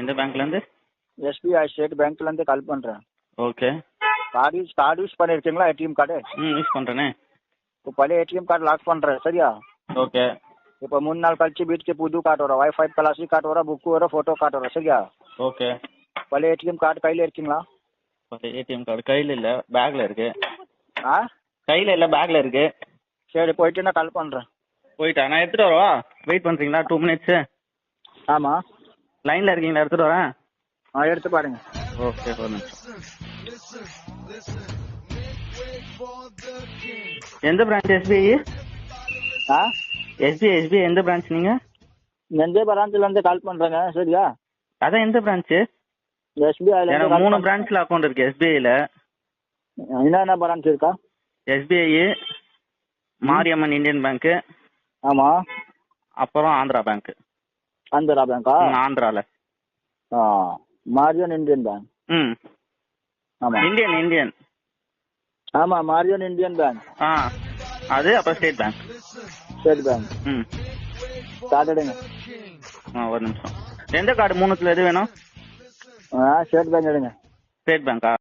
எந்த பேங்க்லேருந்து? SBI state பேங்க்லேருந்து கால் பண்ணுறேன். ஓகே. கார்டு யூஸ் பண்ணியிருக்கீங்களா? ATM card? யூஸ் பண்ணுறேனே. இப்போ பழைய ஏடிஎம் கார்டு லாக் பண்ணுறேன், சரியா? ஓகே. இப்போ 3 நாள் கழிச்சு வீட்டுக்கு புது கார்டு வரும், வைஃபை கிளாசிக் கார்டு வரும், புக்கு வரும், ஃபோட்டோ கார்டு வரும், சரியா? ஓகே. பழைய ஏடிஎம் கார்டு கையில் இருக்கீங்களா? பழைய ஏடிஎம் கார்டு கையில் இல்லை, பேக்கில் இருக்கு. ஆ, கையில் இல்லை, பேக்கில் இருக்கு. சரி, போயிட்டு நான் கால் பண்ணுறேன். போயிட்டா? நான் எடுத்துகிட்டு வரவா? வெயிட் பண்ணுறீங்களா? 2 மினிட்ஸு. ஆமாம், லைனில் இருக்கீங்களா? எடுத்துகிட்டு வரேன். எடுத்து பாருங்க. ஓகே, ஒரு நிமிஷம். எந்த பிரான்ச் எஸ்பிஐ? ஆ, எஸ்பிஐ எந்த பிரான்ச் நீங்கள்? எந்த பிரான்ச்லேருந்து கால் பண்ணுறேங்க, சரியா? அதான் எந்த பிரான்ச்சு? எஸ்பிஐல எனக்கு 3 பிரான்ச்சில் அக்கௌண்ட் இருக்கு எஸ்பிஐயில். என்னென்ன பிரான்ச் இருக்கா? எஸ்பிஐ, மாரியம்மன் இந்தியன் பேங்க்கு, ஆமாம், அப்புறம் ஆந்திரா பேங்க்கு. ஆந்திரா பேங்க்கா? ஆந்திராவில். Maryan Indian bank. ம், ஆமாம் இந்தியன். ஆமாம், மாரியன் இந்தியன் பேங்க். அது அப்புறம் ஸ்டேட் பேங்க். State bank. ம், கார்டு எடுங்க. ஒரு நிமிஷம். எந்த கார்டு 3த்துல எது வேணும்? ஸ்டேட் பேங்க் எடுங்க. ஸ்டேட் பேங்க்கா?